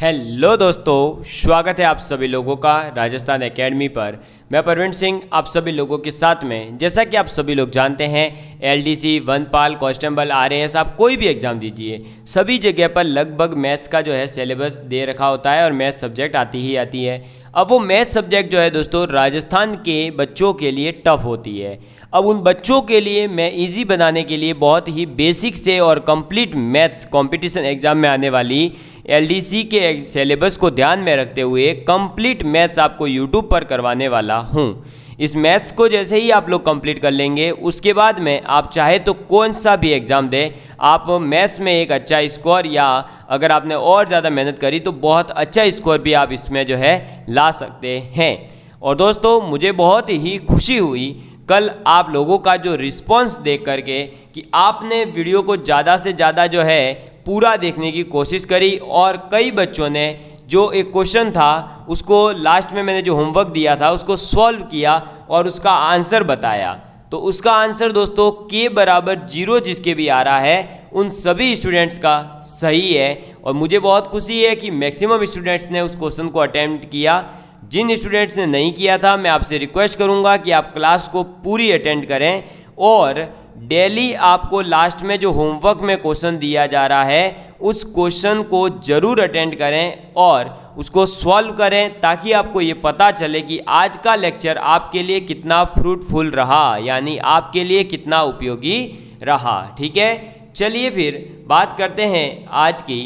Hello दोस्तों, स्वागत है आप सभी लोगों का राजस्थान एकेडमी पर। मैं परवीन सिंह आप सभी लोगों के साथ में। जैसा कि आप सभी लोग जानते हैं, एलडीसी, वनपाल, कांस्टेबल, आरएएस, आप कोई भी एग्ज़ाम दीजिए, सभी जगह पर लगभग मैथ्स का जो है सिलेबस दे रखा होता है और मैथ्स सब्जेक्ट आती ही आती है। अब वो मैथ्स सब्जेक्ट जो है दोस्तों राजस्थान के बच्चों के लिए टफ होती है। अब उन बच्चों के लिए मैं इजी बनाने के लिए बहुत ही बेसिक से और कंप्लीट मैथ्स कंपटीशन एग्जाम में आने वाली एलडीसी के सिलेबस को ध्यान में रखते हुए कंप्लीट मैथ्स आपको यूट्यूब पर करवाने वाला हूं। इस मैथ्स को जैसे ही आप लोग कंप्लीट कर लेंगे, उसके बाद में आप चाहे तो कौन सा भी एग्ज़ाम दें, आप मैथ्स में एक अच्छा स्कोर, या अगर आपने और ज़्यादा मेहनत करी तो बहुत अच्छा स्कोर भी आप इसमें जो है ला सकते हैं। और दोस्तों, मुझे बहुत ही खुशी हुई कल आप लोगों का जो रिस्पॉन्स देख करके कि आपने वीडियो को ज़्यादा से ज़्यादा जो है पूरा देखने की कोशिश करी, और कई बच्चों ने जो एक क्वेश्चन था उसको लास्ट में मैंने जो होमवर्क दिया था उसको सॉल्व किया और उसका आंसर बताया। तो उसका आंसर दोस्तों k बराबर 0 जिसके भी आ रहा है उन सभी स्टूडेंट्स का सही है। और मुझे बहुत खुशी है कि मैक्सिमम स्टूडेंट्स ने उस क्वेश्चन को अटेम्प्ट किया। जिन स्टूडेंट्स ने नहीं किया था, मैं आपसे रिक्वेस्ट करूंगा कि आप क्लास को पूरी अटेंड करें और डेली आपको लास्ट में जो होमवर्क में क्वेश्चन दिया जा रहा है उस क्वेश्चन को ज़रूर अटेंड करें और उसको सॉल्व करें, ताकि आपको ये पता चले कि आज का लेक्चर आपके लिए कितना फ्रूटफुल रहा, यानी आपके लिए कितना उपयोगी रहा। ठीक है, चलिए फिर बात करते हैं आज की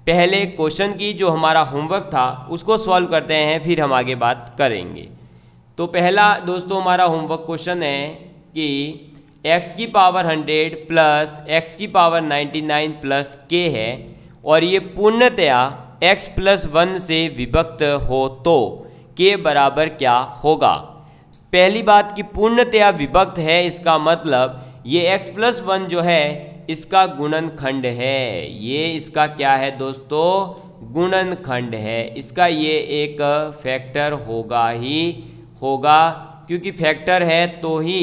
पहले क्वेश्चन की। जो हमारा होमवर्क था उसको सॉल्व करते हैं, फिर हम आगे बात करेंगे। तो पहला दोस्तों हमारा होमवर्क क्वेश्चन है कि x की पावर 100 प्लस x की पावर 99 प्लस k है, और ये पूर्णतया x प्लस 1 से विभक्त हो तो k बराबर क्या होगा। पहली बात कि पूर्णतया विभक्त है, इसका मतलब ये x प्लस 1 जो है इसका गुणनखंड है। ये इसका क्या है दोस्तों, गुणनखंड है। इसका ये एक फैक्टर होगा ही होगा, क्योंकि फैक्टर है तो ही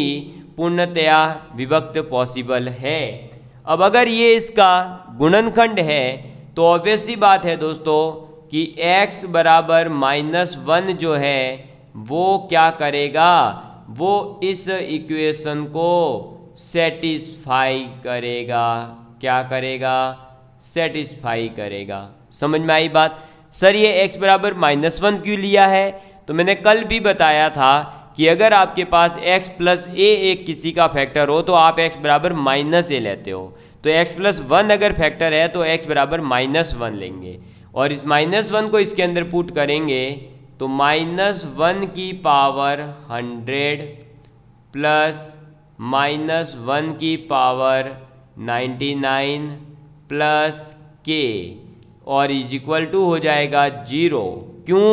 पूर्णतया विभक्त पॉसिबल है। अब अगर ये इसका गुणनखंड है तो ऑब्वियस सी बात है दोस्तों कि x बराबर -1 जो है वो क्या करेगा, वो इस इक्वेशन को सेटिस्फाई करेगा। क्या करेगा, सेटिस्फाई करेगा। समझ में आई बात। सर ये x बराबर -1 क्यों लिया है, तो मैंने कल भी बताया था कि अगर आपके पास x प्लस a एक किसी का फैक्टर हो तो आप x बराबर -a लेते हो। तो x प्लस 1 अगर फैक्टर है तो x बराबर -1 लेंगे, और इस -1 को इसके अंदर पुट करेंगे तो -1 की पावर 100 प्लस -1 की पावर 99 प्लस k, और इज इक्वल टू हो जाएगा 0। क्यों,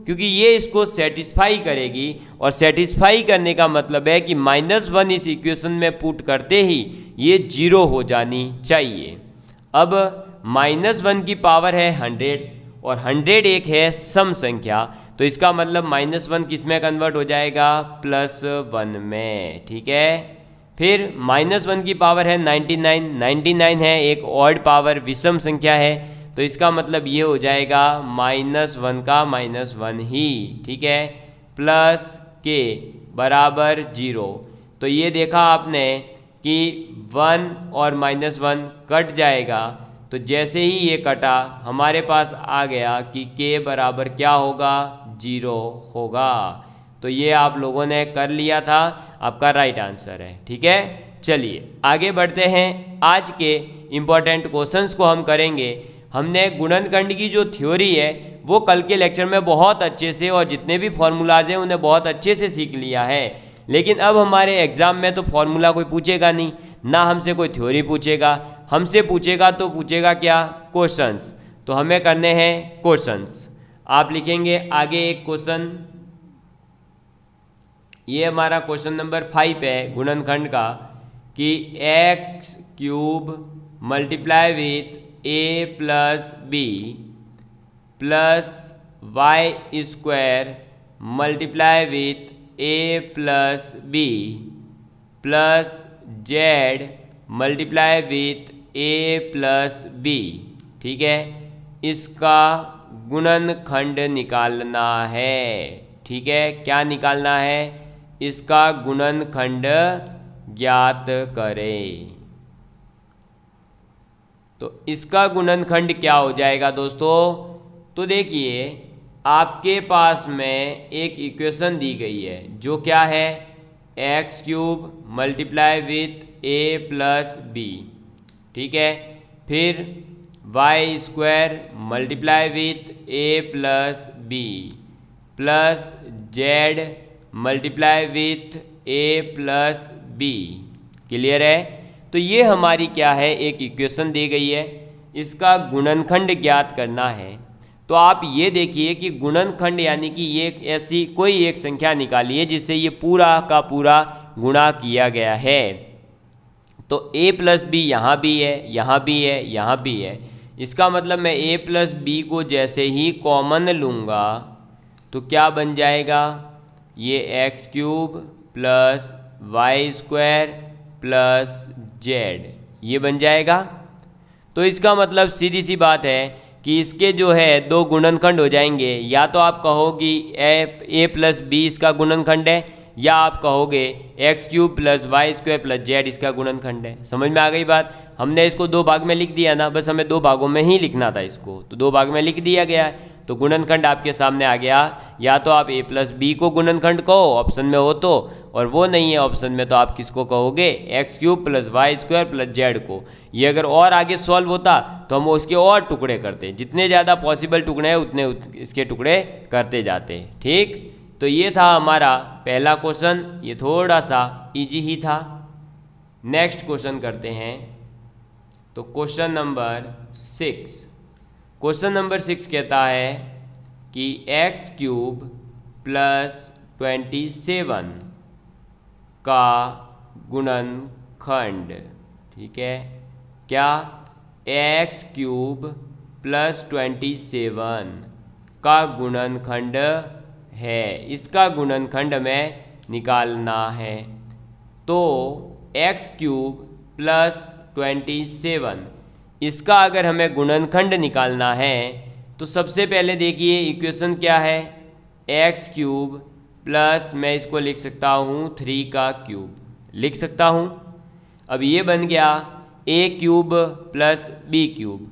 क्योंकि ये इसको सेटिस्फाई करेगी, और सेटिस्फाई करने का मतलब है कि -1 इस इक्वेशन में पुट करते ही ये 0 हो जानी चाहिए। अब -1 की पावर है 100 और 100 एक है सम संख्या, तो इसका मतलब -1 किस में कन्वर्ट हो जाएगा, +1 में। ठीक है, फिर -1 की पावर है 99 है एक ऑड पावर, विषम संख्या है, तो इसका मतलब ये हो जाएगा -1 का -1 ही। ठीक है, प्लस k बराबर 0। तो ये देखा आपने कि 1 और -1 कट जाएगा, तो जैसे ही ये कटा हमारे पास आ गया कि k बराबर क्या होगा, 0 होगा। तो ये आप लोगों ने कर लिया था, आपका राइट आंसर है। ठीक है, चलिए आगे बढ़ते हैं। आज के इम्पोर्टेंट क्वेश्चंस को हम करेंगे। हमने गुणनखंड की जो थ्योरी है वो कल के लेक्चर में बहुत अच्छे से, और जितने भी फॉर्मूलाज हैं उन्हें बहुत अच्छे से सीख लिया है। लेकिन अब हमारे एग्ज़ाम में तो फॉर्मूला कोई पूछेगा नहीं, ना हमसे कोई थ्योरी पूछेगा। हमसे पूछेगा तो पूछेगा क्या, क्वेश्चंस। तो हमें करने हैं क्वेश्चंस। आप लिखेंगे आगे एक क्वेश्चन, ये हमारा क्वेश्चन नंबर 5 है गुणनखंड का, कि x³ multiply with a plus b plus y² multiply with a plus b plus z multiply with a plus b। ठीक है, इसका गुणनखंड निकालना है। ठीक है, क्या निकालना है? इसका गुणनखंड ज्ञात करें। तो इसका गुणनखंड क्या हो जाएगा दोस्तों? तो देखिए, आपके पास में एक इक्वेशन दी गई है जो क्या है, x cube multiply with a plus b. ठीक है, फिर y square multiply with a plus b plus z multiply with a plus b. Clear है? तो ये हमारी क्या है, एक इक्वेशन दी गई है, इसका गुणनखंड ज्ञात करना है। तो आप ये देखिए कि गुणनखंड यानी कि ये ऐसी कोई एक संख्या निकालिए जिससे ये पूरा का पूरा गुणा किया गया है। तो a प्लस बी यहाँ भी है, यहाँ भी है, यहाँ भी है। इसका मतलब मैं a प्लस बी को जैसे ही कॉमन लूँगा तो क्या बन जाएगा, ये x cube plus y square plus z, ये बन जाएगा। तो इसका मतलब सीधी सी बात है कि इसके जो है दो गुणनखंड हो जाएंगे। या तो आप कहोगी ए प्लस बी इसका गुणनखंड है, या आप कहोगे x cube plus y square plus z इसका गुणनखंड है। समझ में आ गई बात? हमने इसको दो भाग में लिख दिया ना, बस हमें दो भागों में ही लिखना था इसको, तो दो भाग में लिख दिया गया है। तो गुणनखंड आपके सामने आ गया। या तो आप ए प्लस बी को गुणनखंड कहो ऑप्शन में हो तो, और वो नहीं है ऑप्शन में तो आप किसको कहोगे, x cube plus y square plus z को। ये अगर और आगे सॉल्व होता तो हम उसके और टुकड़े करते, जितने ज़्यादा पॉसिबल टुकड़े हैं उतने इसके टुकड़े करते जाते। ठीक, तो ये था हमारा पहला क्वेश्चन, ये थोड़ा सा इजी ही था। नेक्स्ट क्वेश्चन करते हैं। तो क्वेश्चन नंबर 6, क्वेश्चन नंबर 6 कहता है कि एक्स क्यूब प्लस 27 का गुणनखंड। ठीक है, क्या? एक्स क्यूब प्लस 27 का गुणनखंड है, इसका गुणनखंड हमें निकालना है। तो एक्स क्यूब प्लस 27 इसका अगर हमें गुणनखंड निकालना है तो सबसे पहले देखिए इक्वेशन क्या है, एक्स क्यूब प्लस मैं इसको लिख सकता हूँ 3 का क्यूब लिख सकता हूँ। अब ये बन गया A cube plus B cube.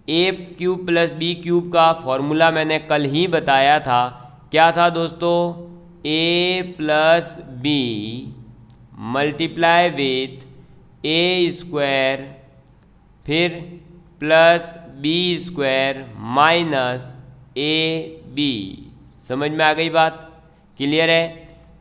A cube plus B cube का फॉर्मूला मैंने कल ही बताया था, क्या था दोस्तों, A plus B multiply with A square फिर plus B square minus A B. समझ में आ गई बात? क्लियर है?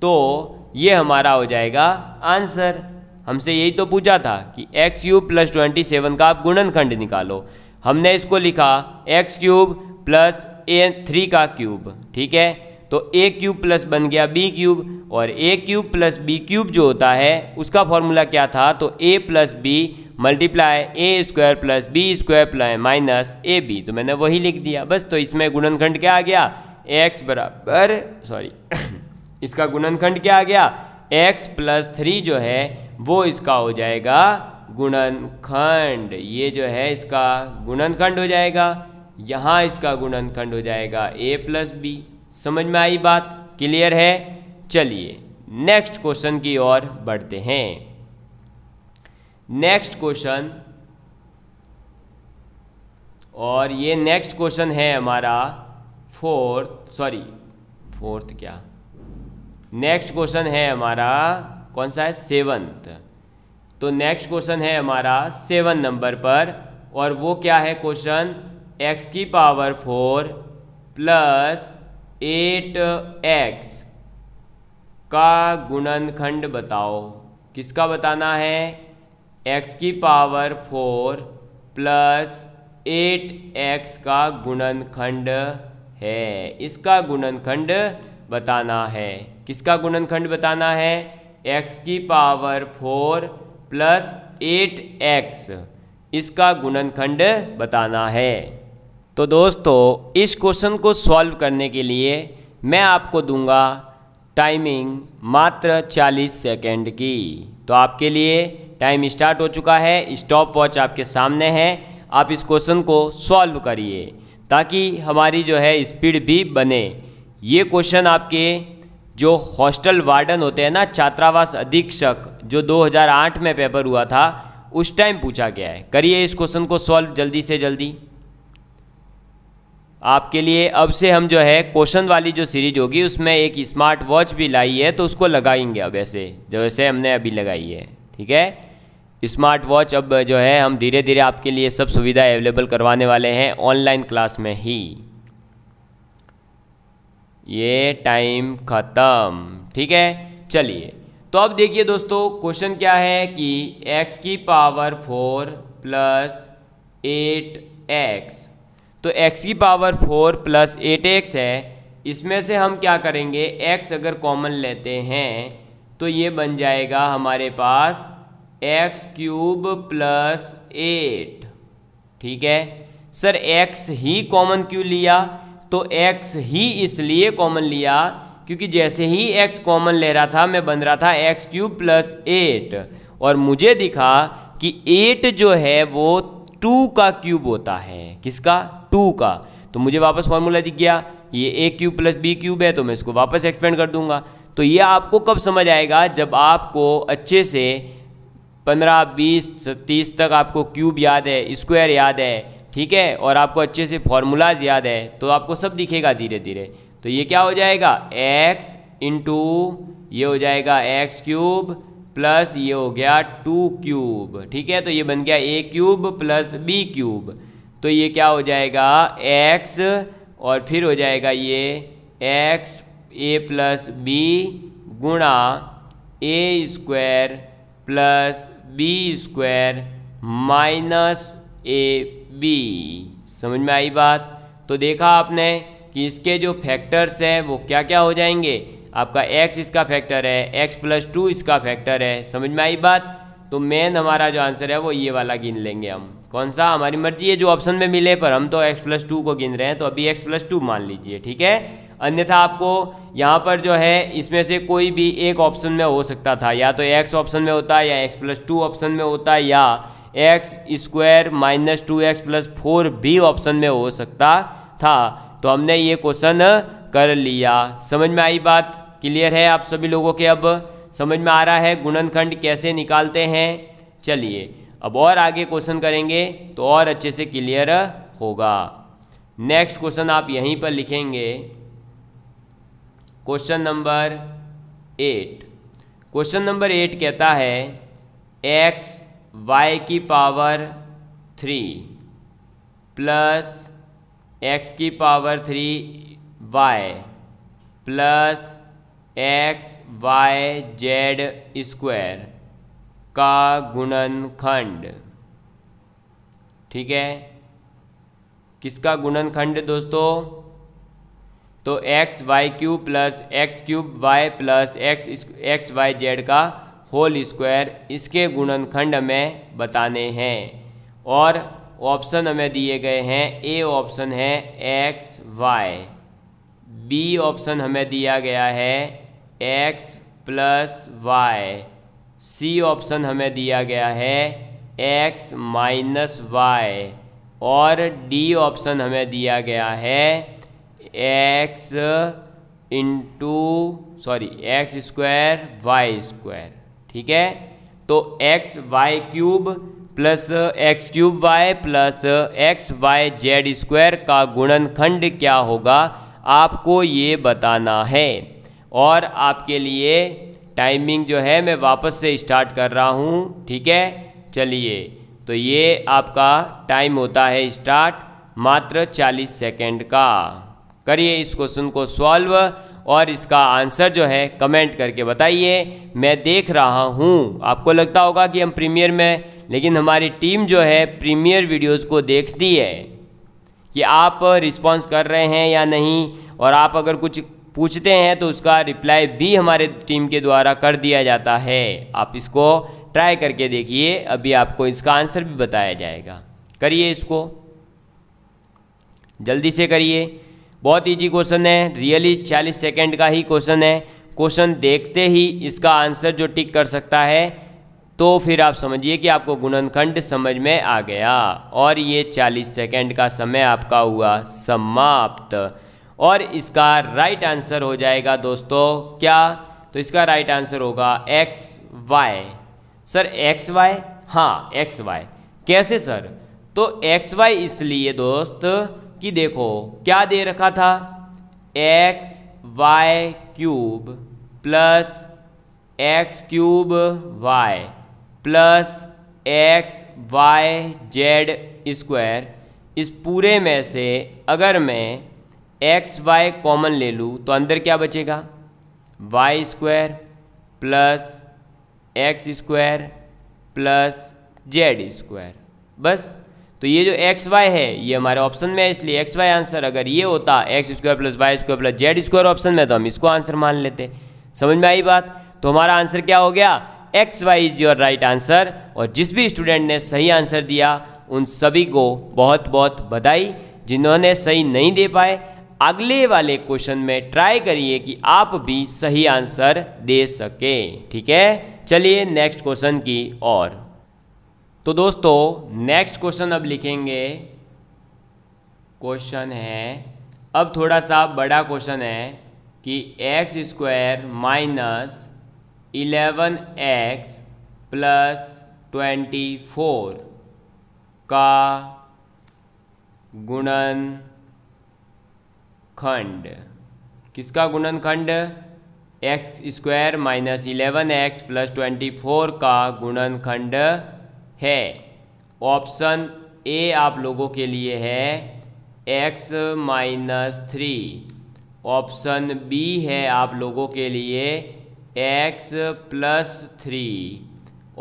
तो ये हमारा हो जाएगा आंसर। हमसे यही तो पूछा था कि एक्स क्यूब प्लस 27 का आप गुणनखंड निकालो। हमने इसको लिखा एक्स क्यूब प्लस ए 3 का क्यूब। ठीक है, तो ए क्यूब प्लस बन गया बी क्यूब, और A cube plus B cube जो होता है उसका फॉर्मूला क्या था, तो A plus B multiply A square plus B square plus minus A B. तो मैंने वही लिख दिया बस। तो इसमें गुणनखंड क्या आ गया, एक्स बराबर इसका गुणनखंड क्या आ गया, एक्स प्लस 3 जो है वो इसका हो जाएगा गुणनखंड। ये जो है इसका गुणनखंड हो जाएगा, यहाँ इसका गुणनखंड हो जाएगा ए प्लस बी। समझ में आई बात? क्लियर है? चलिए नेक्स्ट क्वेश्चन की ओर बढ़ते हैं। नेक्स्ट क्वेश्चन, और ये नेक्स्ट क्वेश्चन है हमारा नेक्स्ट क्वेश्चन है हमारा कौन सा है, 7th। तो नेक्स्ट क्वेश्चन है हमारा 7 नंबर पर, और वो क्या है क्वेश्चन, x की पावर 4 प्लस 8x का गुणनखंड बताओ। किसका बताना है, x की पावर 4 प्लस 8x का गुणनखंड है, इसका गुणनखंड बताना है। किसका गुणनखंड बताना है, x की पावर 4 प्लस 8x, इसका गुणनखंड बताना है। तो दोस्तों इस क्वेश्चन को सॉल्व करने के लिए मैं आपको दूंगा टाइमिंग मात्र 40 सेकेंड की। तो आपके लिए टाइम स्टार्ट हो चुका है, स्टॉप वॉच आपके सामने है, आप इस क्वेश्चन को सॉल्व करिए। ताकि हमारी जो है स्पीड भी बने। ये क्वेश्चन आपके जो हॉस्टल वार्डन होते हैं ना, छात्रावास अधीक्षक, जो 2008 में पेपर हुआ था उस टाइम पूछा गया है। करिए इस क्वेश्चन को सॉल्व जल्दी से जल्दी। आपके लिए अब से हम जो है क्वेश्चन वाली जो सीरीज होगी उसमें एक स्मार्ट वॉच भी लाई है, तो उसको लगाएंगे अब ऐसे जैसे हमने अभी लगाई है। ठीक है, स्मार्ट वॉच अब जो है हम धीरे धीरे आपके लिए सब सुविधा अवेलेबल करवाने वाले हैं ऑनलाइन क्लास में ही। ये टाइम ख़त्म। ठीक है, चलिए तो अब देखिए दोस्तों क्वेश्चन क्या है कि x की पावर 4 प्लस 8x, तो x की पावर 4 प्लस 8x है। इसमें से हम क्या करेंगे, x अगर कॉमन लेते हैं तो ये बन जाएगा हमारे पास x क्यूब प्लस 8। ठीक है सर, x ही कॉमन क्यों लिया, तो x ही इसलिए कॉमन लिया क्योंकि जैसे ही x कॉमन ले रहा था मैं बन रहा था x क्यूब प्लस 8, और मुझे दिखा कि 8 जो है वो 2 का क्यूब होता है। किसका, 2 का। तो मुझे वापस फॉर्मूला दिख गया, ये a cube plus b cube है, तो मैं इसको वापस एक्सपेंड कर दूंगा। तो ये आपको कब समझ आएगा, जब आपको अच्छे से 15, 20, 30 तक आपको क्यूब याद है, स्क्वायर याद है, ठीक है, और आपको अच्छे से फॉर्मूलाज याद है, तो आपको सब दिखेगा धीरे धीरे। तो ये क्या हो जाएगा, x इंटू ये हो जाएगा x क्यूब प्लस ये हो गया 2 क्यूब। ठीक है, तो ये बन गया a cube plus b cube. तो ये क्या हो जाएगा x, और फिर हो जाएगा ये x a प्लस b गुणा a square plus b square minus A B. समझ में आई बात। तो देखा आपने कि इसके जो फैक्टर्स हैं वो क्या क्या हो जाएंगे, आपका x इसका फैक्टर है, x प्लस 2 इसका फैक्टर है। समझ में आई बात। तो मेन हमारा जो आंसर है वो ये वाला गिन लेंगे हम। कौन सा, हमारी मर्जी है जो ऑप्शन में मिले, पर हम तो x प्लस 2 को गिन रहे हैं, तो अभी x प्लस 2 मान लीजिए। ठीक है, अन्यथा आपको यहाँ पर जो है इसमें से कोई भी एक ऑप्शन में हो सकता था, या तो x ऑप्शन में होता, या x प्लस 2 ऑप्शन में होता, या x square minus 2x plus 4 भी ऑप्शन में हो सकता था। तो हमने ये क्वेश्चन कर लिया। समझ में आई बात, क्लियर है आप सभी लोगों के, अब समझ में आ रहा है गुणनखंड कैसे निकालते हैं। चलिए अब और आगे क्वेश्चन करेंगे तो और अच्छे से क्लियर होगा। नेक्स्ट क्वेश्चन आप यहीं पर लिखेंगे, क्वेश्चन नंबर 8। क्वेश्चन नंबर 8 कहता है x y की पावर 3 प्लस x की power 3y plus x y z square का गुणनखंड। ठीक है, किसका गुणनखंड दोस्तों, तो x y cube plus x cube y plus x y z whole होल स्क्वायर, इसके गुणनखंड हमें बताने हैं। और ऑप्शन हमें दिए गए हैं, ए ऑप्शन है एक्स वाई, बी ऑप्शन हमें दिया गया है x plus y, C option हमें दिया गया है एक्स माइनस वाई, और डी ऑप्शन हमें दिया गया है एक्स स्क्वायर वाई स्क्वायर। ठीक है, तो x y cube plus x cube y plus x y z square का गुणनखंड क्या होगा, आपको ये बताना है। और आपके लिए टाइमिंग जो है मैं वापस से स्टार्ट कर रहा हूँ। ठीक है, चलिए, तो ये आपका टाइम होता है स्टार्ट मात्र 40 सेकेंड का। करिए इस क्वेश्चन को सॉल्व और इसका आंसर जो है कमेंट करके बताइए। मैं देख रहा हूँ, आपको लगता होगा कि हम प्रीमियर में, लेकिन हमारी टीम जो है प्रीमियर वीडियोस को देखती है कि आप रिस्पांस कर रहे हैं या नहीं, और आप अगर कुछ पूछते हैं तो उसका रिप्लाई भी हमारे टीम के द्वारा कर दिया जाता है। आप इसको ट्राई करके देखिए, अभी आपको इसका आंसर भी बताया जाएगा। करिए इसको जल्दी से करिए, बहुत इजी क्वेश्चन है, रियली 40 सेकेंड का ही क्वेश्चन है। क्वेश्चन देखते ही इसका आंसर जो टिक कर सकता है तो फिर आप समझिए कि आपको गुणनखंड समझ में आ गया और ये 40 सेकंड का समय आपका हुआ समाप्त। और इसका राइट आंसर हो जाएगा दोस्तों क्या, तो इसका राइट आंसर होगा XY। सर XY, हाँ XY कैसे सर, तो XY इसलिए दोस्त कि देखो क्या दे रखा था, XY cube plus X cube Y plus XYZ square. इस पूरे में से अगर मैं XY कॉमन ले लूँ तो अंदर क्या बचेगा, Y square plus X square plus Z square. बस, तो ये जो XY है ये हमारे ऑप्शन में है, इसलिए XY आंसर। अगर ये होता X square plus Y square plus Z square option में तो हम इसको आंसर मान लेते। समझ में आई बात। तो हमारा आंसर क्या हो गया, XY is your right answer. और जिस भी स्टूडेंट ने सही आंसर दिया उन सभी को बहुत बहुत बधाई। जिन्होंने सही नहीं दे पाए अगले वाले क्वेश्चन में ट्राई करिए कि आप भी सही आंसर दे सके। ठीक है, चलिए नेक्स्ट क्वेश्चन की ओर। तो दोस्तों नेक्स्ट क्वेश्चन अब लिखेंगे। क्वेश्चन है अब थोड़ा सा बड़ा क्वेश्चन है कि x square minus 11x plus 24 का गुणनखंड। किसका गुणनखंड, X square minus 11x plus 24 का गुणनखंड है। ऑप्शन ए आप लोगों के लिए है x माइनस 3, ऑप्शन बी है आप लोगों के लिए x प्लस 3,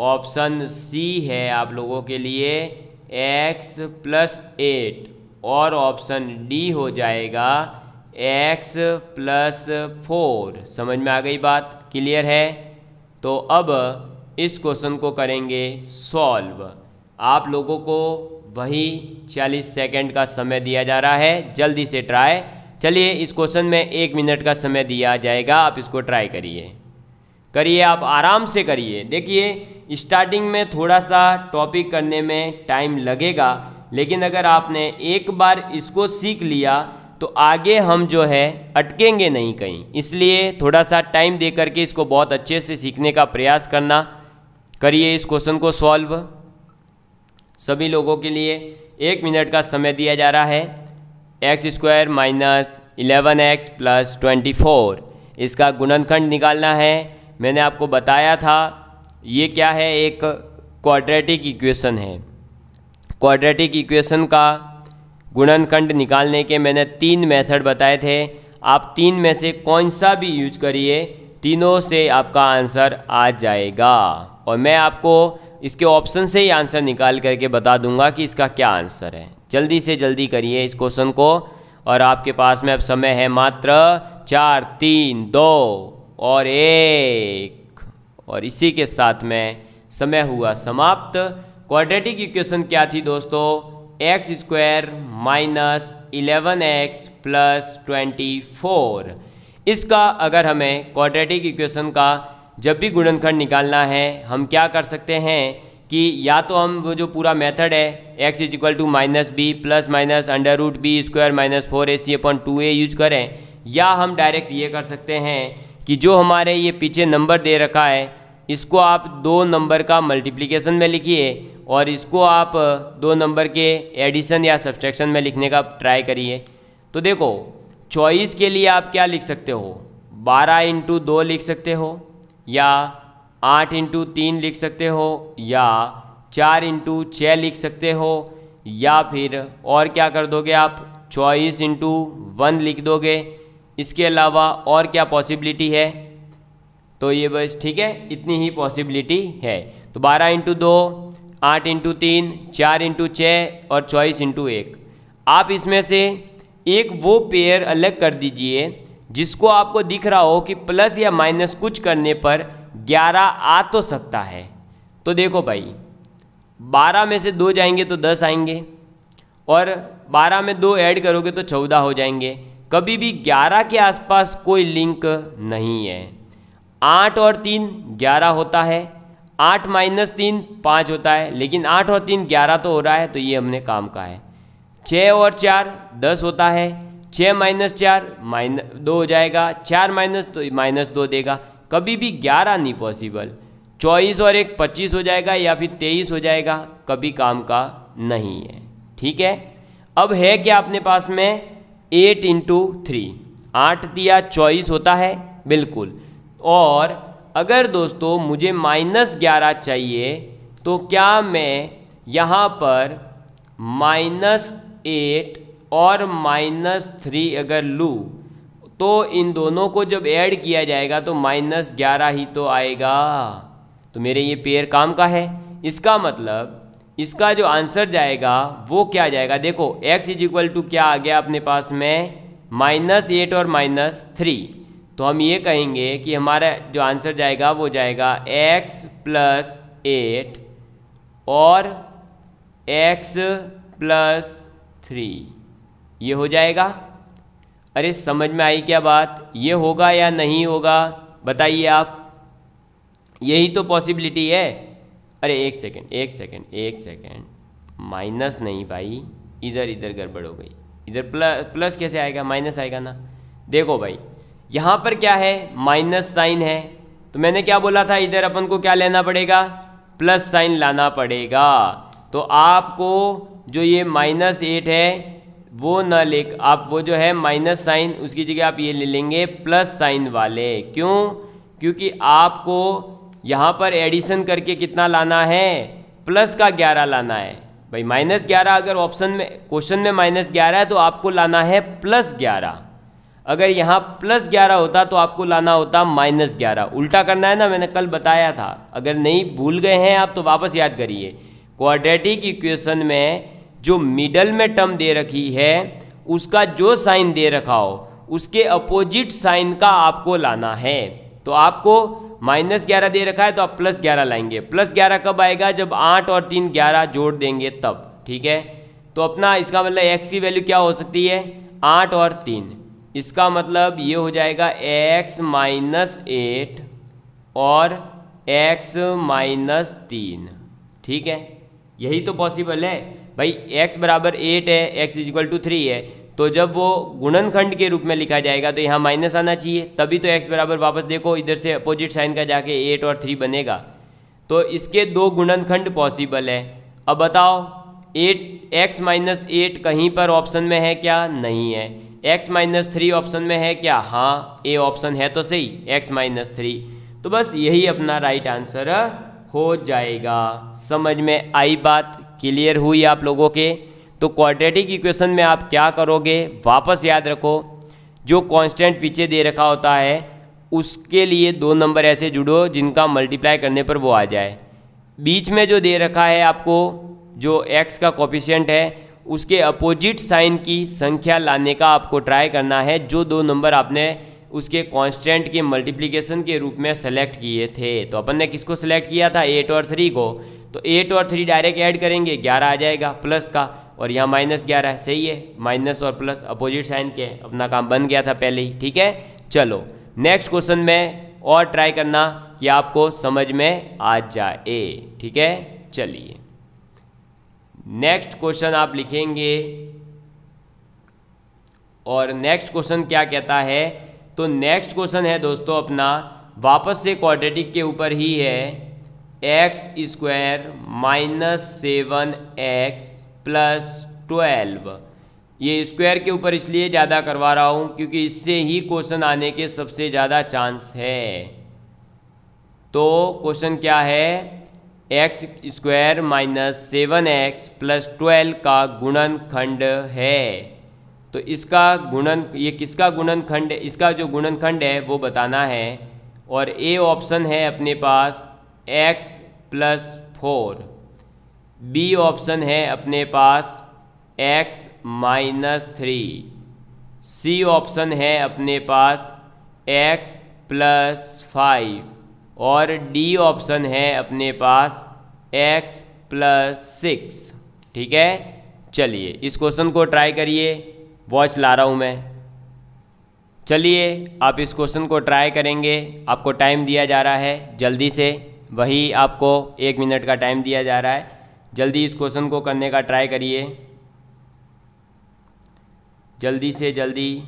ऑप्शन सी है आप लोगों के लिए x प्लस 8 और ऑप्शन डी हो जाएगा x प्लस 4। समझ में आ गई बात, क्लियर है। तो अब इस क्वेश्चन को करेंगे सॉल्व। आप लोगों को वही 40 सेकंड का समय दिया जा रहा है, जल्दी से ट्राई। चलिए इस क्वेश्चन में 1 मिनट का समय दिया जाएगा, आप इसको ट्राई करिए, आप आराम से करिए। देखिए स्टार्टिंग में थोड़ा सा टॉपिक करने में टाइम लगेगा, लेकिन अगर आपने एक बार इसको सीख लिया तो आगे हम जो है अटकेंगे नहीं कहीं। इसलिए थोड़ा सा टाइम दे करके इसको बहुत अच्छे से सीखने का प्रयास करना। करिए इस क्वेश्चन को सॉल्व। सभी लोगों के लिए 1 मिनट का समय दिया जा रहा है। X square minus 11x plus 24, इसका गुणनखंड निकालना है। मैंने आपको बताया था ये क्या है, एक क्वाड्रेटिक इक्वेशन है। क्वाड्रेटिक इक्वेशन का गुणनखंड निकालने के मैंने 3 मेथड बताए थे। आप 3 में से कौन सा भी यूज करिए, तीनों से आपका आंसर आ जाएगा। और मैं आपको इसके ऑप्शन से ही आंसर निकाल करके बता दूंगा कि इसका क्या आंसर है। जल्दी से जल्दी करिए इस क्वेश्चन को। और आपके पास में अब समय है मात्र 4, 3, 2 और 1। और इसी के साथ में समय हुआ समाप्त। क्वाड्रेटिक इक्वेशन क्या थी दोस्तों, x square minus 11x plus 24। इसका अगर हमें क्वाड्रेटिक इक्वेशन का जब भी गुणनखंड निकालना है हम क्या कर सकते हैं कि या तो हम वो जो पूरा मेथड है x is equal to minus b plus minus under root b square minus 4ac/2a use करें, या हम डायरेक्ट ये कर सकते हैं कि जो हमारे ये पीछे नंबर दे रखा है इसको आप 2 नंबर का मल्टीप्लिकेशन में लिखिए और इसको आप 2 नंबर के एडिशन या सब्सट्रैक्शन में लिखने का ट्राई करिए। तो देखो चॉइस के लिए आप क्या लिख सकते हो, 12x2 लिख सकते हो, या 8x3 लिख सकते हो, या 4x6 लिख सकते हो, या फिर और क्या कर दोगे आप चॉइस ×1 लिख दोगे। इसके अलावा और क्या पॉसिबिलिटी है, तो ये बस ठीक है, इतनी ही पॉसिबिलिटी है। तो 12x2, 8x3, 4x6 और चॉइस ×1। आप इसमें से एक वो पेयर अलग कर दीजिए जिसको आपको दिख रहा हो कि प्लस या माइनस कुछ करने पर 11 आ तो सकता है। तो देखो भाई 12 में से 2 जाएंगे तो 10 आएंगे, और 12 में 2 ऐड करोगे तो 14 हो जाएंगे। कभी भी 11 के आसपास कोई लिंक नहीं है। 8 और 3 11 होता है, 8 माइनस 3 5 होता है, लेकिन 8 और 3 11 तो हो रहा है, तो ये हमने काम का है। 6 और 4 10 होता है, 6 माइनस 4 -2 हो जाएगा, 4 माइनस तो -2 देगा, कभी भी 11 नहीं पॉसिबल। 24 और 1 25 हो जाएगा या फिर 23 हो जाएगा, कभी काम का नहीं है। ठीक है, अब है क्या अपने पास में 8 इंटू 3, 8 दिया 24 होता है बिल्कुल। और अगर दोस्तों मुझे -11 चाहिए तो क्या मैं यहाँ पर -8 और -3 अगर लूँ तो इन दोनों को जब ऐड किया जाएगा तो -11 ही तो आएगा, तो मेरे ये पेयर काम का है। इसका मतलब इसका जो आंसर जाएगा वो क्या जाएगा, देखो x इज टू क्या आ गया अपने पास में -8 और -3, तो हम ये कहेंगे कि हमारा जो आंसर जाएगा वो जाएगा x + 8 और x + 3, ये हो जाएगा। अरे समझ में आई क्या बात, ये होगा या नहीं होगा बताइए आप, यही तो पॉसिबिलिटी है। अरे एक सेकेंड, माइनस नहीं भाई, इधर गड़बड़ हो गई, इधर प्लस कैसे आएगा, माइनस आएगा ना। देखो भाई यहाँ पर क्या है, माइनस साइन है, तो मैंने क्या बोला था, इधर अपन को क्या लेना पड़ेगा, प्लस साइन लाना पड़ेगा। तो आपको जो ये -8 है वो न ले, आप वो जो है माइनस साइन उसकी जगह आप ये ले लेंगे प्लस साइन वाले। क्यों, क्योंकि आपको यहाँ पर एडिशन करके कितना लाना है, प्लस का 11 लाना है भाई। -11 अगर ऑप्शन में क्वेश्चन में -11 है तो आपको लाना है +11, अगर यहाँ +11 होता तो आपको लाना होता -11, उल्टा करना है ना, मैंने कल बताया था। अगर नहीं भूल गए हैं आप तो वापस याद करिए। क्वाड्रेटिक इक्वेशन में जो मिडल में टर्म दे रखी है उसका जो साइन दे रखा हो उसके अपोजिट साइन का आपको लाना है। तो आपको -11 दे रखा है तो आप +11 लाएंगे। +11 कब आएगा, जब 8 और 3 11 जोड़ देंगे तब। ठीक है, तो अपना इसका मतलब x की वैल्यू क्या हो सकती है, 8 और 3, इसका मतलब ये हो जाएगा x - 8 और x - 3। ठीक है, यही तो पॉसिबल है भाई। x बराबर 8 है, x = 3 है, तो जब वो गुणनखंड के रूप में लिखा जाएगा तो यहाँ माइनस आना चाहिए, तभी तो x बराबर, वापस देखो इधर से अपोजिट साइन का जाके 8 और 3 बनेगा। तो इसके 2 गुणनखंड पॉसिबल है। अब बताओ x - 8 कहीं पर ऑप्शन में है क्या, नहीं है। x - 3 ऑप्शन में है क्या, हाँ ए ऑप्शन है तो सही, x - 3, तो बस यही अपना राइट आंसर हो जाएगा। समझ में आई बात, क्लियर हुई आप लोगों के। तो क्वाड्रेटिक इक्वेशन में आप क्या करोगे, वापस याद रखो, जो कांस्टेंट पीछे दे रखा होता है उसके लिए 2 नंबर ऐसे जुड़ो जिनका मल्टीप्लाई करने पर वो आ जाए। बीच में जो दे रखा है आपको, जो x का कोफिशिएंट है उसके अपोजिट साइन की संख्या लाने का आपको ट्राई करना है, जो 2 नंबर आपने उसके कांस्टेंट के मल्टीप्लिकेशन के रूप में सेलेक्ट किए थे। तो अपन ने किसको सेलेक्ट किया था, 8 और 3 को, तो 8 और 3 डायरेक्ट ऐड करेंगे 11 आ जाएगा प्लस का, और यहाँ -11 है, सही है, माइनस और प्लस अपोजिट साइन के, अपना काम बन गया था पहले ही। ठीक है, चलो नेक्स्ट क्वेश्चन में और ट्राई करना कि आपको समझ में आ जाए। ठीक है, चलिए नेक्स्ट क्वेश्चन आप लिखेंगे, और नेक्स्ट क्वेश्चन क्या कहता है, तो नेक्स्ट क्वेश्चन है दोस्तों अपना वापस से क्वाड्रेटिक के ऊपर ही है, x² - 7x + 12। ये स्क्वायर के ऊपर इसलिए ज़्यादा करवा रहा हूँ क्योंकि इससे ही क्वेश्चन आने के सबसे ज़्यादा चांस है। तो क्वेश्चन क्या है, x² - 7x + 12 का गुणनखंड है। तो इसका ये किसका गुणनखंड है, इसका जो गुणनखंड है वो बताना है, और ए ऑप्शन है अपने पास x + 4, बी ऑप्शन है अपने पास x - 3, सी ऑप्शन है अपने पास x + 5, और डी ऑप्शन है अपने पास x + 6। ठीक है, चलिए इस क्वेश्चन को ट्राई करिए, वॉच ला रहा हूँ मैं। चलिए आप इस क्वेश्चन को ट्राई करेंगे, आपको टाइम दिया जा रहा है, जल्दी से वही आपको 1 मिनट का टाइम दिया जा रहा है। जल्दी इस क्वेश्चन को करने का ट्राई करिए, जल्दी से जल्दी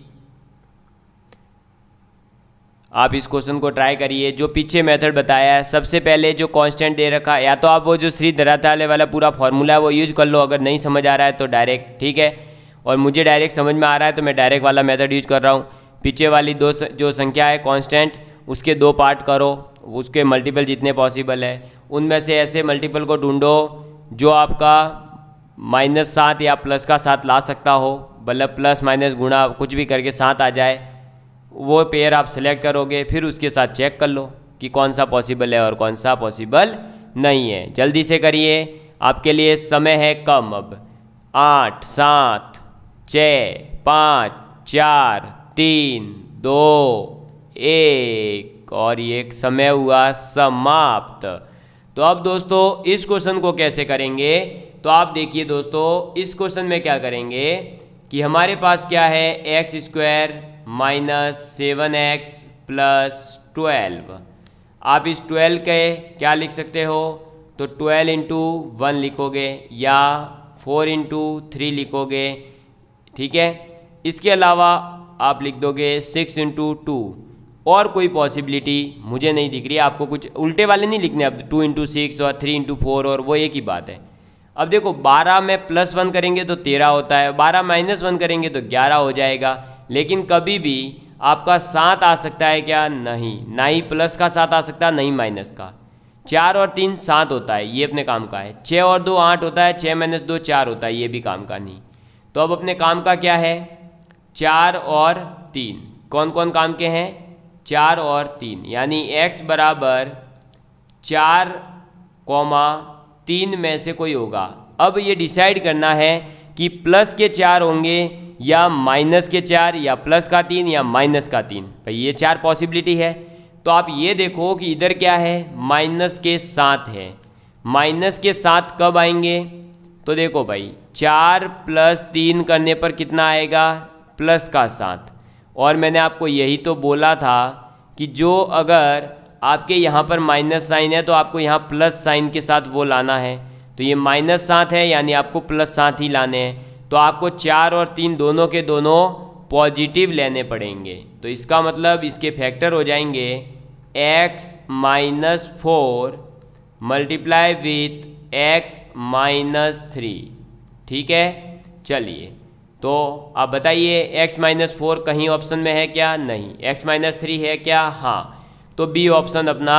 आप इस क्वेश्चन को ट्राई करिए। जो पीछे मेथड बताया है, सबसे पहले जो कांस्टेंट दे रखा है, या तो आप वो जो श्री धराताले वाला पूरा फॉर्मूला है वो यूज कर लो, अगर नहीं समझ आ रहा है तो डायरेक्ट, ठीक है। और मुझे डायरेक्ट समझ में आ रहा है तो मैं डायरेक्ट वाला मेथड यूज कर रहा हूँ। पीछे वाली जो संख्या है कांस्टेंट, उसके 2 पार्ट करो, उसके मल्टीपल जितने पॉसिबल है उनमें से ऐसे मल्टीपल को ढूंढो जो आपका -7 या प्लस का 7 ला सकता हो, मतलब प्लस माइनस गुणा कुछ भी करके 7 आ जाए, वो पेयर आप सेलेक्ट करोगे। फिर उसके साथ चेक कर लो कि कौन सा पॉसिबल है और कौन सा पॉसिबल नहीं है। जल्दी से करिए, आपके लिए समय है कम। अब 8 7 6 5 4 3 2 1 और ये समय हुआ समाप्त। तो अब दोस्तों इस क्वेश्चन को कैसे करेंगे, तो आप देखिए दोस्तों, इस क्वेश्चन में क्या करेंगे कि हमारे पास क्या है, x² - 7x + 12। आप इस 12 के क्या लिख सकते हो, तो 12 × 1 लिखोगे या 4 × 3 लिखोगे, ठीक है। इसके अलावा आप लिख दोगे 6 × 2, और कोई पॉसिबिलिटी मुझे नहीं दिख रही है। आपको कुछ उल्टे वाले नहीं लिखने, अब 2 × 6 और 3 × 4 और वो एक ही बात है। अब देखो 12 में +1 करेंगे तो 13 होता है, 12 - 1 करेंगे तो 11 हो जाएगा। लेकिन कभी भी आपका 7 आ सकता है क्या, नहीं, ना ही प्लस का 7 आ सकता, नहीं माइनस का। 4 और 3 7 होता है, ये अपने काम का है। 6 और 2 8 होता है, 6 - 2 4 होता है, ये भी काम का नहीं। तो अब अपने काम का क्या है, 4 और 3। कौन कौन काम के हैं, 4 और 3, यानी x = 4, 3 में से कोई होगा। अब ये डिसाइड करना है कि प्लस के 4 होंगे या माइनस के 4 या प्लस का 3 या माइनस का 3। भाई ये 4 पॉसिबिलिटी है। तो आप ये देखो कि इधर क्या है, माइनस के 7 है। माइनस के 7 कब आएंगे, तो देखो भाई 4 + 3 करने पर कितना आएगा, प्लस का 7। और मैंने आपको यही तो बोला था कि जो अगर आपके यहाँ पर माइनस साइन है तो आपको यहाँ प्लस साइन के साथ वो लाना है। तो ये -7 है, यानी आपको +7 ही लाने हैं। तो आपको 4 और 3 दोनों के दोनों पॉजिटिव लेने पड़ेंगे। तो इसका मतलब इसके फैक्टर हो जाएंगे x - 4 × x - 3, ठीक है। चलिए, तो आप बताइए x - 4 कहीं ऑप्शन में है क्या, नहीं। x - 3 है क्या, हाँ। तो बी ऑप्शन अपना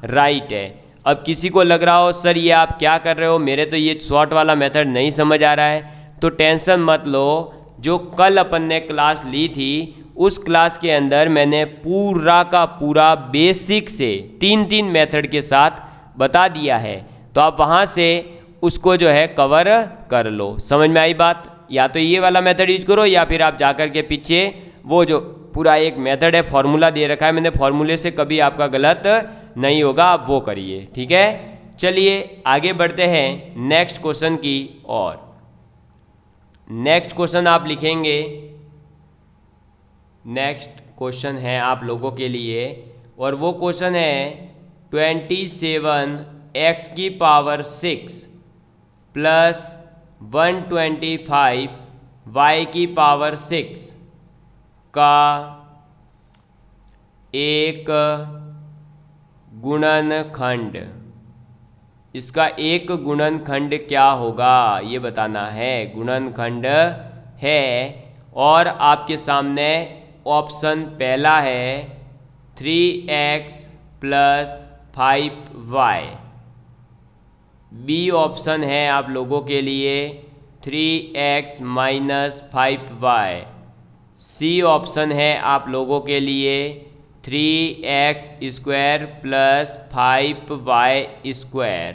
राइट है। अब किसी को लग रहा हो सर ये आप क्या कर रहे हो, मेरे तो ये शॉर्ट वाला मेथड नहीं समझ आ रहा है, तो टेंशन मत लो। जो कल अपन ने क्लास ली थी उस क्लास के अंदर मैंने पूरा का पूरा बेसिक से 3 मेथड के साथ बता दिया है। तो आप वहाँ से उसको जो है कवर कर लो। समझ में आई बात, या तो ये वाला मेथड यूज करो या फिर आप जाकर के पीछे वो जो पूरा एक मेथड है, फॉर्मूला दे रखा है मैंने, फॉर्मूले से कभी आपका गलत नहीं होगा, आप वो करिए, ठीक है। चलिए आगे बढ़ते हैं नेक्स्ट क्वेश्चन की ओर। नेक्स्ट क्वेश्चन आप लिखेंगे, नेक्स्ट क्वेश्चन है आप लोगों के लिए, और वो क्वेश्चन है 27x6 + 125y6 का एक गुणनखंड। इसका एक गुणनखंड क्या होगा ये बताना है। गुणनखंड है और आपके सामने ऑप्शन पहला है 3x + 5y। बी ऑप्शन है आप लोगों के लिए 3x - 5y। सी ऑप्शन है आप लोगों के लिए 3x² + 5y²।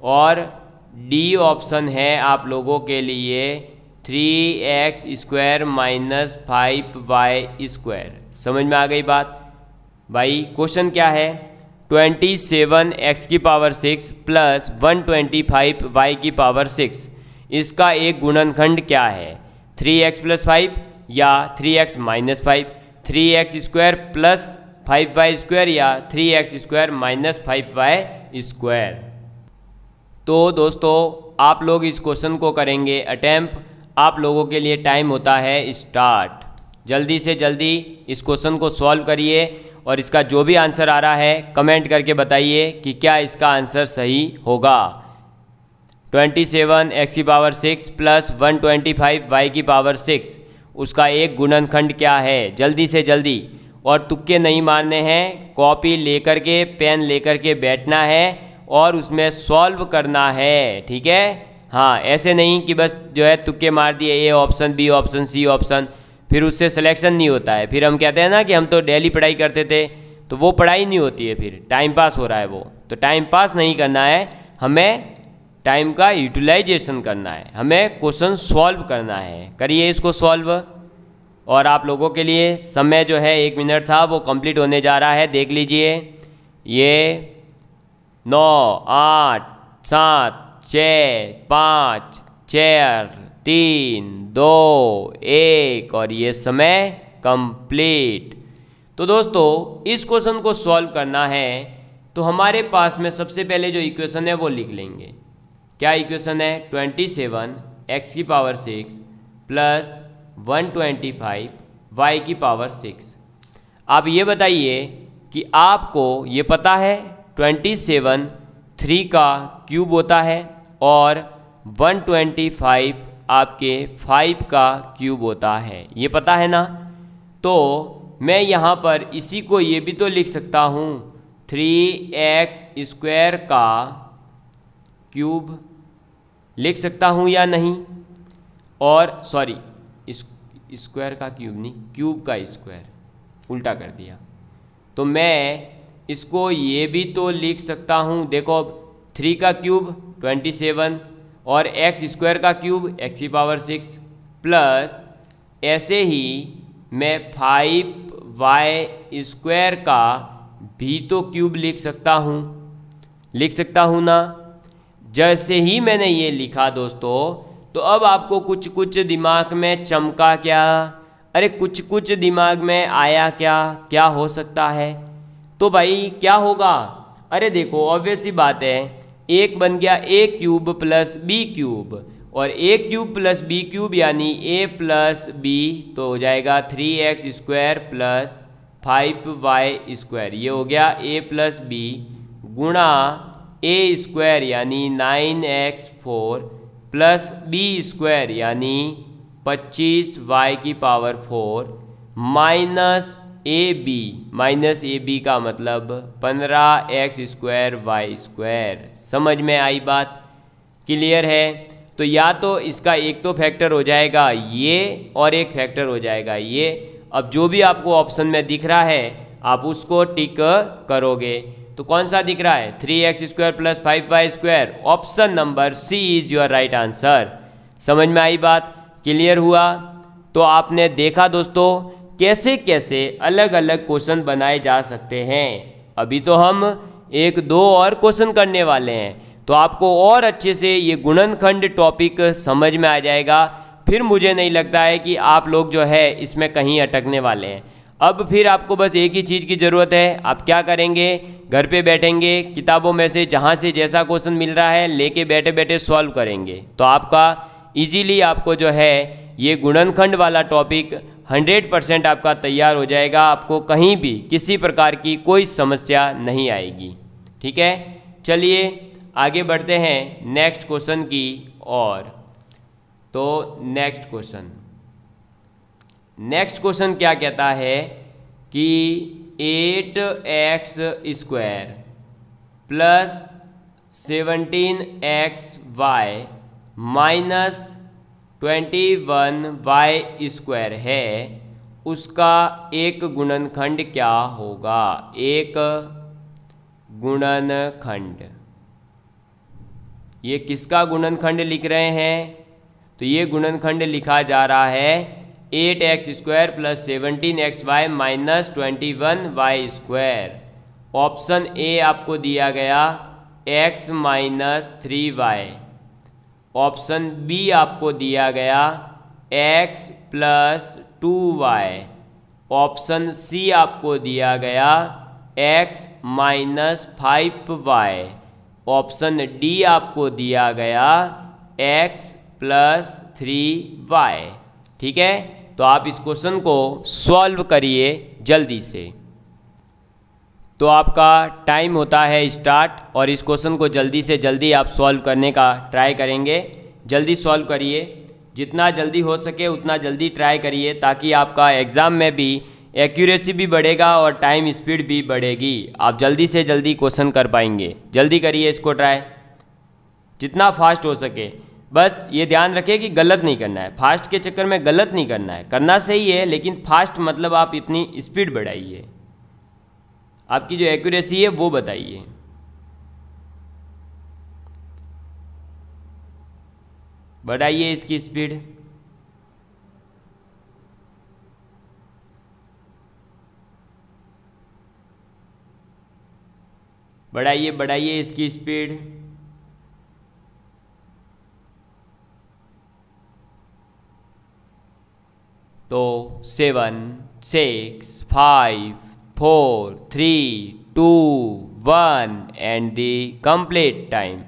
और डी ऑप्शन है आप लोगों के लिए 3x² - 5y²। समझ में आ गई बात भाई। क्वेश्चन क्या है, 27x6 + 125y6, इसका एक गुणनखंड क्या है, 3x + 5 या 3x - 5, 3x² + 5y² या 3x² - स्क्वायर। तो दोस्तों आप लोग इस क्वेश्चन को करेंगे अटेम्प्ट। आप लोगों के लिए टाइम होता है स्टार्ट। जल्दी से जल्दी इस क्वेश्चन को सॉल्व करिए और इसका जो भी आंसर आ रहा है कमेंट करके बताइए कि क्या इसका आंसर सही होगा। 27 x की पावर 6 प्लस 125 y की पावर 6, उसका एक गुणनखंड क्या है? जल्दी से जल्दी, और तुक्के नहीं मारने हैं, कॉपी लेकर के पेन लेकर के बैठना है और उसमें सॉल्व करना है, ठीक है। हाँ, ऐसे नहीं कि बस जो है तुक्के मार दिए, A option, B option, C option, फिर उससे सिलेक्शन नहीं होता है। फिर हम कहते हैं ना कि हम तो डेली पढ़ाई करते थे, तो वो पढ़ाई नहीं होती है, फिर टाइम पास हो रहा है वो। तो टाइम पास नहीं करना है, हमें टाइम का यूटिलाइजेशन करना है, हमें क्वेश्चन सॉल्व करना है। करिए इसको सॉल्व। और आप लोगों के लिए समय जो है 1 मिनट था वो कंप्लीट होने जा रहा है, देख लीजिए। ये 9 8 7 6 5 4 3 2 1 और ये समय कंप्लीट। तो दोस्तों इस क्वेश्चन को सॉल्व करना है तो हमारे पास में सबसे पहले जो इक्वेशन है वो लिख लेंगे। क्या इक्वेशन है? 27 x की पावर 6 प्लस 125 y की पावर 6। आप ये बताइए कि आपको ये पता है 27 3 का क्यूब होता है और 125 आपके 5 का क्यूब होता है, ये पता है ना। तो मैं यहाँ पर इसी को ये भी तो लिख सकता हूँ 3x² का क्यूब लिख सकता हूँ या नहीं? और सॉरी, स्क्वायर का क्यूब नहीं, क्यूब का स्क्वायर, उल्टा कर दिया। तो मैं इसको ये भी तो लिख सकता हूँ, देखो 3 का क्यूब 27 और x² का क्यूब x की पावर 6 प्लस ऐसे ही मैं 5y² का भी तो क्यूब लिख सकता हूँ ना। जैसे ही मैंने ये लिखा दोस्तों, तो अब आपको कुछ कुछ दिमाग में चमका क्या? अरे कुछ कुछ दिमाग में आया क्या? क्या हो सकता है? तो भाई क्या होगा? अरे देखो ऑब्वियस सी बात है, एक बन गया a cube plus b cube, और a cube plus b cube यानी a प्लस b, तो हो जाएगा 3x² प्लस 5y²। ये हो गया a प्लस b गुणा a² यानी 9x4 प्लस b² यानी 25y की पावर 4 माइनस ए बी का मतलब 15x² y²। समझ में आई बात? क्लियर है? तो या तो इसका एक तो फैक्टर हो जाएगा ये और एक फैक्टर हो जाएगा ये। अब जो भी आपको ऑप्शन में दिख रहा है आप उसको टिक करोगे। तो कौन सा दिख रहा है? 3x² plus 5y²। Option number C is your right answer. समझ में आई बात? क्लियर हुआ? तो आपने देखा दोस्तों कैसे कैसे अलग अलग क्वेश्चन बनाए जा सकते हैं। अभी तो हम 1-2 और क्वेश्चन करने वाले हैं, तो आपको और अच्छे से ये गुणनखंड टॉपिक समझ में आ जाएगा। फिर मुझे नहीं लगता है कि आप लोग जो है इसमें कहीं अटकने वाले हैं। अब फिर आपको बस एक ही चीज़ की ज़रूरत है। आप क्या करेंगे? घर पे बैठेंगे, किताबों में से जहाँ से जैसा क्वेश्चन मिल रहा है लेके बैठे बैठे सॉल्व करेंगे, तो आपका इजीली आपको जो है ये गुणनखंड वाला टॉपिक 100% आपका तैयार हो जाएगा। आपको कहीं भी किसी प्रकार की कोई समस्या नहीं आएगी। ठीक है, चलिए आगे बढ़ते हैं नेक्स्ट क्वेश्चन की ओर। तो नेक्स्ट क्वेश्चन क्या कहता है कि 8x² plus 17xy minus 21y² है, उसका एक गुणनखंड क्या होगा? एक गुणनखंड, ये किसका गुणनखंड लिख रहे हैं? तो ये गुणनखंड लिखा जा रहा है 8x² plus 17xy minus 21y²। Option A आपको दिया गया x minus 3y, option B आपको दिया गया x plus 2y, option C आपको दिया गया x minus 5y, option D आपको दिया गया x + 3y। ठीक है, तो आप इस क्वेश्चन को सॉल्व करिए जल्दी से। तो आपका टाइम होता है स्टार्ट और इस क्वेश्चन को जल्दी से जल्दी आप सॉल्व करने का ट्राई करेंगे। जल्दी सॉल्व करिए, जितना जल्दी हो सके उतना जल्दी ट्राई करिए, ताकि आपका एग्ज़ाम में भी एक्यूरेसी भी बढ़ेगा और टाइम स्पीड भी बढ़ेगी। आप जल्दी से जल्दी क्वेश्चन कर पाएंगे। जल्दी करिए इसको ट्राई, जितना फास्ट हो सके। बस ये ध्यान रखिए कि गलत नहीं करना है, फास्ट के चक्कर में गलत नहीं करना है। करना सही है, लेकिन फास्ट मतलब आप इतनी स्पीड बढ़ाइए, आपकी जो एक्यूरेसी है वो बताइए। बढ़ाइए इसकी स्पीड। बढ़ाइए बढ़ाइए इसकी स्पीड। तो 7 6 5 4 3 2 1 एंड द कंप्लीट टाइम।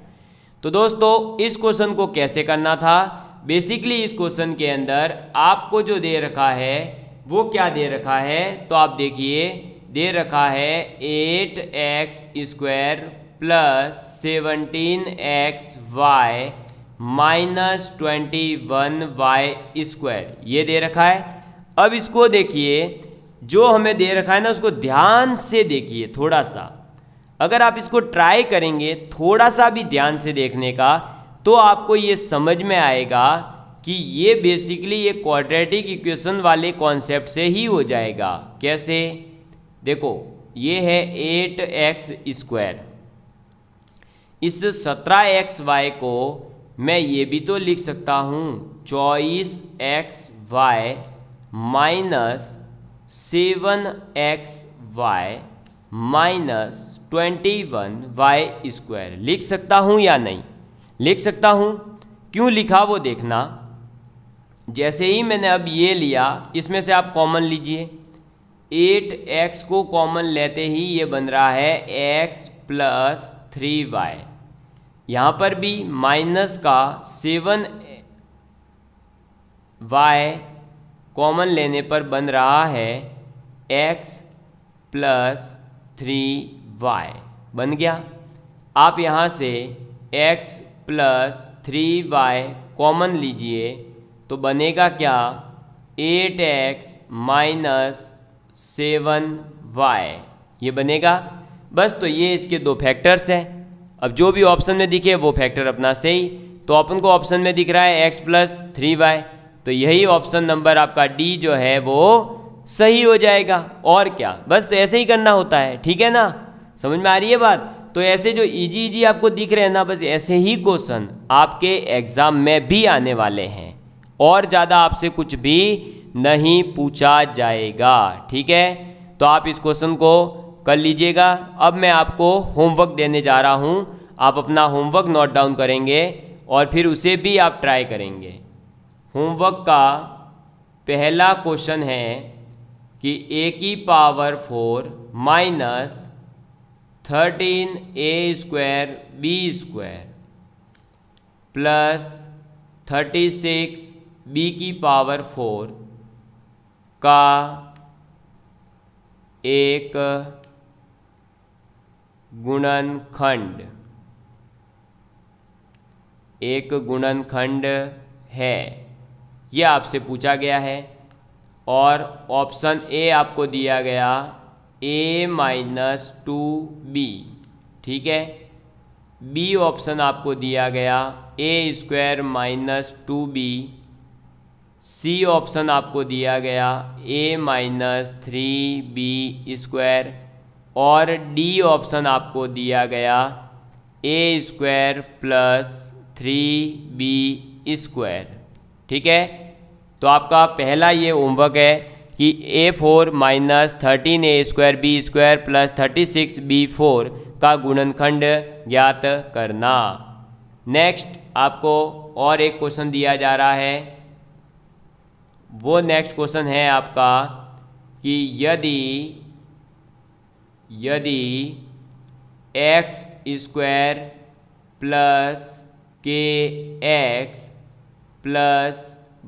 तो दोस्तों इस क्वेश्चन को कैसे करना था, बेसिकली इस क्वेश्चन के अंदर आपको जो दे रखा है वो क्या दे रखा है, तो आप देखिए दे रखा है 8x² + 17xy - 21y², ये दे रखा है। अब इसको देखिए, जो हमें दे रखा है ना उसको ध्यान से देखिए थोड़ा सा। अगर आप इसको ट्राई करेंगे थोड़ा सा भी ध्यान से देखने का, तो आपको ये समझ में आएगा कि ये बेसिकली ये क्वाड्रेटिक इक्वेशन वाले कॉन्सेप्ट से ही हो जाएगा। कैसे, देखो ये है 8x², इस 17xy को मैं ये भी तो लिख सकता हूँ 24xy - 7xy - 21y², लिख सकता हूँ या नहीं? लिख सकता हूँ। क्यों लिखा वो देखना। जैसे ही मैंने अब ये लिया, इसमें से आप कॉमन लीजिए, 8x को कॉमन लेते ही ये बन रहा है x + 3y। यहाँ पर भी माइनस का 7y कॉमन लेने पर बन रहा है x + 3y, बन गया। आप यहाँ से x + 3y कॉमन लीजिए तो बनेगा क्या, 8x - 7y, ये बनेगा। बस तो ये इसके दो फैक्टर्स हैं। अब जो भी ऑप्शन में दिखे वो फैक्टर अपना सही, तो अपन को ऑप्शन में दिख रहा है x + 3y, तो यही ऑप्शन नंबर आपका डी जो है वो सही हो जाएगा। और क्या, बस तो ऐसे ही करना होता है। ठीक है ना, समझ में आ रही है बात। तो ऐसे जो इजी आपको दिख रहे हैं ना, बस ऐसे ही क्वेश्चन आपके एग्जाम में भी आने वाले हैं, और ज़्यादा आपसे कुछ भी नहीं पूछा जाएगा। ठीक है, तो आप इस क्वेश्चन को कर लीजिएगा। अब मैं आपको होमवर्क देने जा रहा हूँ, आप अपना होमवर्क नोट डाउन करेंगे और फिर उसे भी आप ट्राई करेंगे। होमवर्क का पहला क्वेश्चन है कि a⁴ - 13a²b² + 36b⁴ का एक गुणनखंड है, ये आपसे पूछा गया है। और ऑप्शन ए आपको दिया गया a - 2b। ठीक है, बी ऑप्शन आपको दिया गया a² - 2b। सी ऑप्शन आपको दिया गया a - 3b²। और डी ऑप्शन आपको दिया गया a² + 3b²। ठीक है, तो आपका पहला ये होमवर्क है कि a4 - 13a²b² + 36b4 का गुणनखंड ज्ञात करना। नेक्स्ट आपको और एक क्वेश्चन दिया जा रहा है, वो नेक्स्ट क्वेश्चन है आपका कि यदि x² प्लस के एक्स प्लस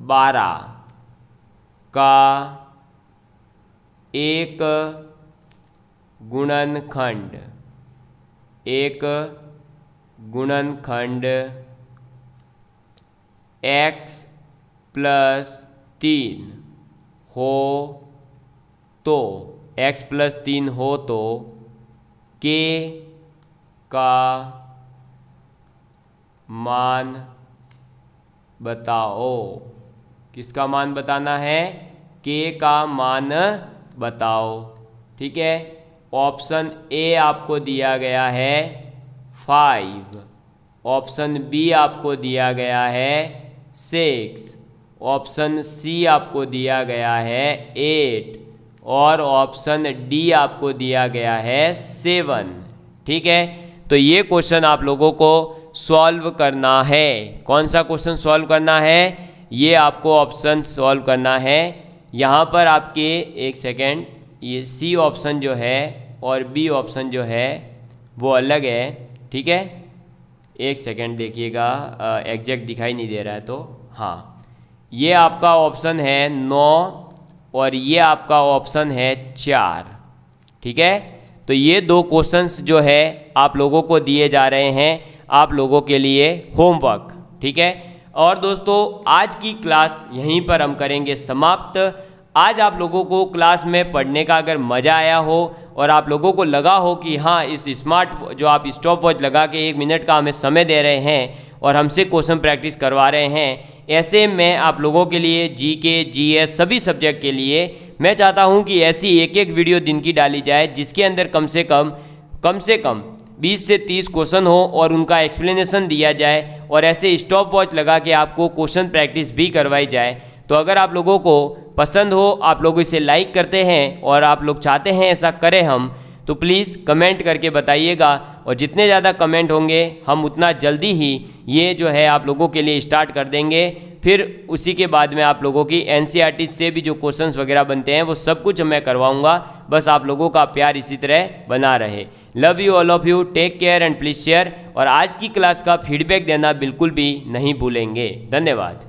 12 का एक गुणनखंड x प्लस 3 हो तो x प्लस 3 हो तो k का मान बताओ। किसका मान बताना है? k का मान बताओ। ठीक है, ऑप्शन ए आपको दिया गया है 5, ऑप्शन बी आपको दिया गया है 6, ऑप्शन सी आपको दिया गया है 8 और ऑप्शन डी आपको दिया गया है 7। ठीक है, तो ये क्वेश्चन आप लोगों को सॉल्व करना है। कौन सा क्वेश्चन सॉल्व करना है? ये आपको ऑप्शन सॉल्व करना है। यहाँ पर आपके एक सेकेंड, ये सी ऑप्शन जो है और बी ऑप्शन जो है वो अलग है। ठीक है, एक सेकेंड देखिएगा, एग्जैक्ट दिखाई नहीं दे रहा है तो हाँ, ये आपका ऑप्शन है 9 और ये आपका ऑप्शन है 4। ठीक है, तो ये दो क्वेश्चंस जो है आप लोगों को दिए जा रहे हैं आप लोगों के लिए होमवर्क। ठीक है, और दोस्तों आज की क्लास यहीं पर हम करेंगे समाप्त। आज आप लोगों को क्लास में पढ़ने का अगर मज़ा आया हो और आप लोगों को लगा हो कि हाँ, इस स्मार्ट जो आप स्टॉप वॉच लगा के 1 मिनट का हमें समय दे रहे हैं और हमसे क्वेश्चन प्रैक्टिस करवा रहे हैं, ऐसे मैं आप लोगों के लिए जीके जीएस सभी सब्जेक्ट के लिए मैं चाहता हूँ कि ऐसी एक वीडियो दिन की डाली जाए जिसके अंदर कम से कम 20 से 30 क्वेश्चन हो और उनका एक्सप्लेनेशन दिया जाए और ऐसे स्टॉप वॉच लगा के आपको क्वेश्चन प्रैक्टिस भी करवाई जाए। तो अगर आप लोगों को पसंद हो, आप लोग इसे लाइक करते हैं और आप लोग चाहते हैं ऐसा करें हम, तो प्लीज़ कमेंट करके बताइएगा और जितने ज़्यादा कमेंट होंगे हम उतना जल्दी ही ये जो है आप लोगों के लिए स्टार्ट कर देंगे। फिर उसी के बाद में आप लोगों की एनसीईआरटी से भी जो क्वेश्चंस वगैरह बनते हैं वो सब कुछ मैं करवाऊंगा। बस आप लोगों का प्यार इसी तरह बना रहे। Love you all of you, take care and please share. और आज की क्लास का फीडबैक देना बिल्कुल भी नहीं भूलेंगे। धन्यवाद।